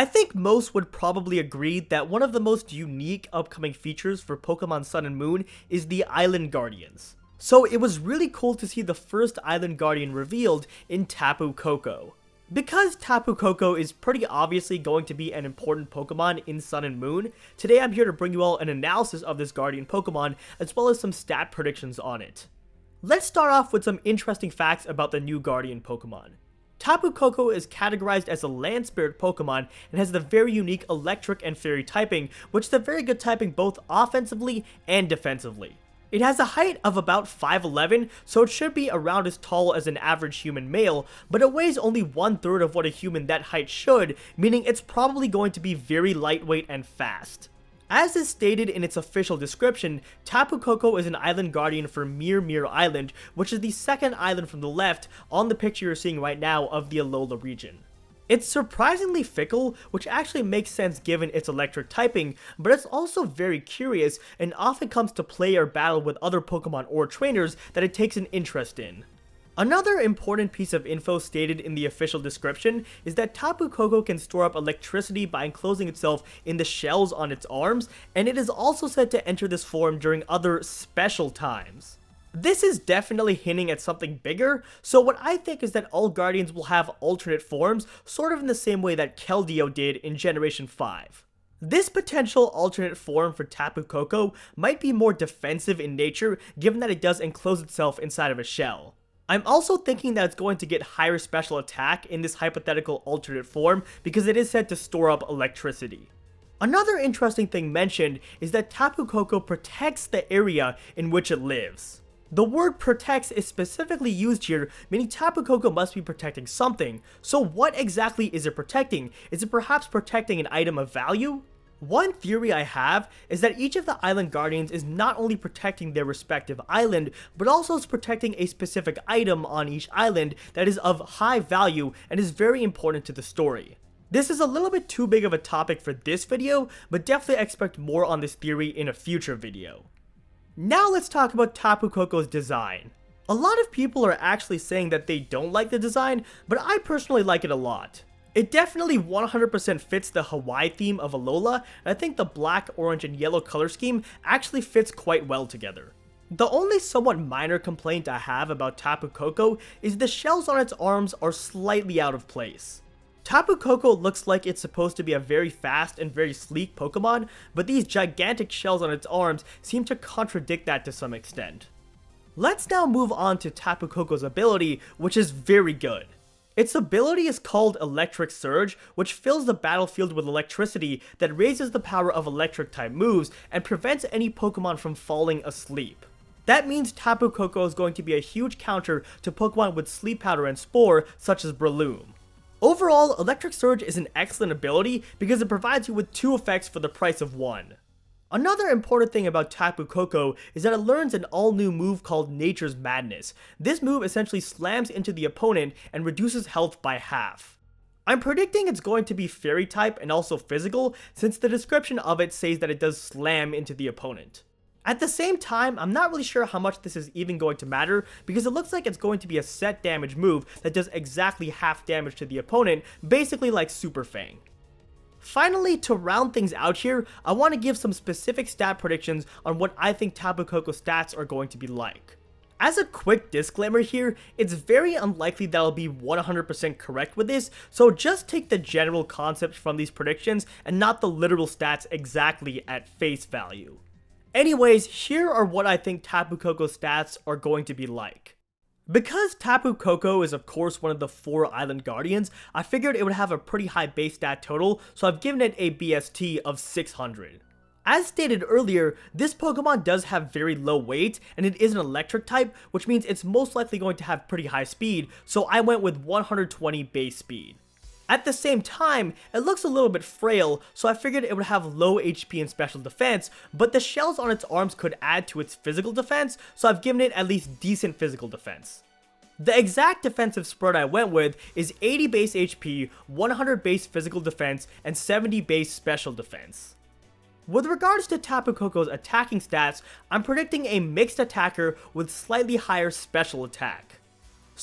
I think most would probably agree that one of the most unique upcoming features for Pokemon Sun and Moon is the Island Guardians. So it was really cool to see the first Island Guardian revealed in Tapu Koko. Because Tapu Koko is pretty obviously going to be an important Pokemon in Sun and Moon, today I'm here to bring you all an analysis of this Guardian Pokemon as well as some stat predictions on it. Let's start off with some interesting facts about the new Guardian Pokemon. Tapu Koko is categorized as a land spirit Pokemon and has the very unique electric and fairy typing, which is a very good typing both offensively and defensively. It has a height of about 5'11", so it should be around as tall as an average human male, but it weighs only 1/3 of what a human that height should, meaning it's probably going to be very lightweight and fast. As is stated in its official description, Tapu Koko is an island guardian for Mir Island, which is the second island from the left on the picture you're seeing right now of the Alola region. It's surprisingly fickle, which actually makes sense given its electric typing, but it's also very curious and often comes to play or battle with other Pokemon or trainers that it takes an interest in. Another important piece of info stated in the official description is that Tapu Koko can store up electricity by enclosing itself in the shells on its arms, and it is also said to enter this form during other special times. This is definitely hinting at something bigger, so what I think is that all Guardians will have alternate forms, sort of in the same way that Keldeo did in Generation 5. This potential alternate form for Tapu Koko might be more defensive in nature, given that it does enclose itself inside of a shell. I'm also thinking that it's going to get higher special attack in this hypothetical alternate form because it is said to store up electricity. Another interesting thing mentioned is that Tapu Koko protects the area in which it lives. The word protects is specifically used here, meaning Tapu Koko must be protecting something. So what exactly is it protecting? Is it perhaps protecting an item of value? One theory I have is that each of the Island Guardians is not only protecting their respective island, but also is protecting a specific item on each island that is of high value and is very important to the story. This is a little bit too big of a topic for this video, but definitely expect more on this theory in a future video. Now let's talk about Tapu Koko's design. A lot of people are actually saying that they don't like the design, but I personally like it a lot. It definitely 100% fits the Hawaii theme of Alola, and I think the black, orange, and yellow color scheme actually fits quite well together. The only somewhat minor complaint I have about Tapu Koko is the shells on its arms are slightly out of place. Tapu Koko looks like it's supposed to be a very fast and very sleek Pokemon, but these gigantic shells on its arms seem to contradict that to some extent. Let's now move on to Tapu Koko's ability, which is very good. Its ability is called Electric Surge, which fills the battlefield with electricity that raises the power of electric type moves and prevents any Pokemon from falling asleep. That means Tapu Koko is going to be a huge counter to Pokemon with Sleep Powder and Spore, such as Breloom. Overall, Electric Surge is an excellent ability because it provides you with 2 effects for the price of 1. Another important thing about Tapu Koko is that it learns an all-new move called Nature's Madness. This move essentially slams into the opponent and reduces health by half. I'm predicting it's going to be Fairy type and also physical, since the description of it says that it does slam into the opponent. At the same time, I'm not really sure how much this is even going to matter, because it looks like it's going to be a set damage move that does exactly half damage to the opponent, basically like Super Fang. Finally, to round things out here, I want to give some specific stat predictions on what I think Tapu Koko's stats are going to be like. As a quick disclaimer here, it's very unlikely that I'll be 100% correct with this, so just take the general concepts from these predictions and not the literal stats exactly at face value. Anyways, here are what I think Tapu Koko's stats are going to be like. Because Tapu Koko is of course one of the 4 Island Guardians, I figured it would have a pretty high base stat total, so I've given it a BST of 600. As stated earlier, this Pokemon does have very low weight, and it is an electric type, which means it's most likely going to have pretty high speed, so I went with 120 base speed. At the same time, it looks a little bit frail, so I figured it would have low HP and special defense, but the shells on its arms could add to its physical defense, so I've given it at least decent physical defense. The exact defensive spread I went with is 80 base HP, 100 base physical defense, and 70 base special defense. With regards to Tapu Koko's attacking stats, I'm predicting a mixed attacker with slightly higher special attack.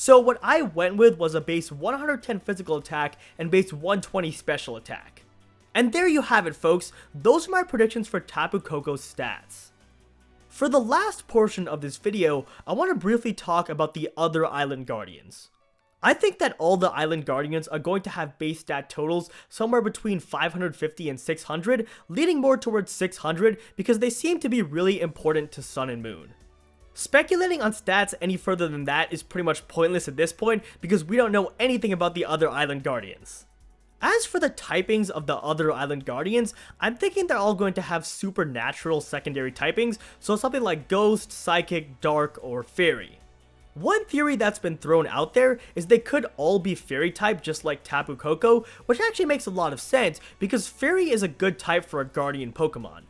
So what I went with was a base 110 physical attack and base 120 special attack. And there you have it, folks. Those are my predictions for Tapu Koko's stats. For the last portion of this video, I want to briefly talk about the other Island Guardians. I think that all the Island Guardians are going to have base stat totals somewhere between 550 and 600, leaning more towards 600 because they seem to be really important to Sun and Moon. Speculating on stats any further than that is pretty much pointless at this point because we don't know anything about the other Island Guardians. As for the typings of the other Island Guardians, I'm thinking they're all going to have supernatural secondary typings, so something like Ghost, Psychic, Dark, or Fairy. One theory that's been thrown out there is they could all be Fairy type just like Tapu Koko, which actually makes a lot of sense because Fairy is a good type for a Guardian Pokemon.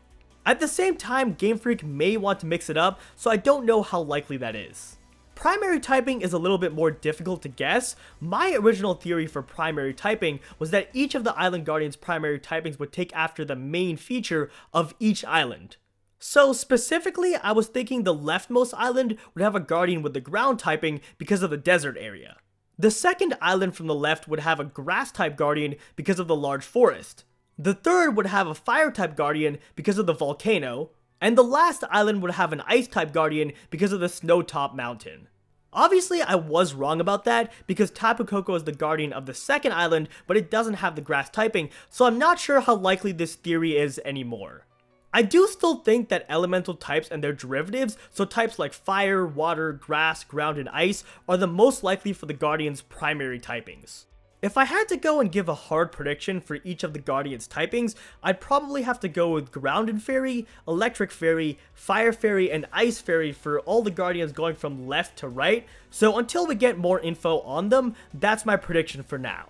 At the same time, Game Freak may want to mix it up, so I don't know how likely that is. Primary typing is a little bit more difficult to guess. My original theory for primary typing was that each of the Island Guardians' primary typings would take after the main feature of each island. So specifically, I was thinking the leftmost island would have a Guardian with the ground typing because of the desert area. The second island from the left would have a grass type Guardian because of the large forest. The third would have a fire type Guardian because of the volcano. And the last island would have an ice-type Guardian because of the snow-top mountain. Obviously, I was wrong about that because Tapu Koko is the Guardian of the second island, but it doesn't have the grass typing, so I'm not sure how likely this theory is anymore. I do still think that elemental types and their derivatives, so types like fire, water, grass, ground, and ice, are the most likely for the Guardian's primary typings. If I had to go and give a hard prediction for each of the Guardian's typings, I'd probably have to go with Ground and Fairy, Electric Fairy, Fire Fairy, and Ice Fairy for all the Guardians going from left to right, so until we get more info on them, that's my prediction for now.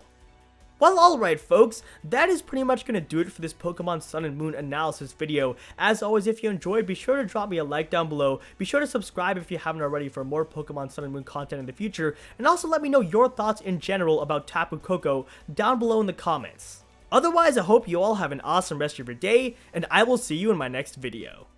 Well, alright folks, that is pretty much going to do it for this Pokemon Sun and Moon analysis video. As always, if you enjoyed, be sure to drop me a like down below, be sure to subscribe if you haven't already for more Pokemon Sun and Moon content in the future, and also let me know your thoughts in general about Tapu Koko down below in the comments. Otherwise, I hope you all have an awesome rest of your day, and I will see you in my next video.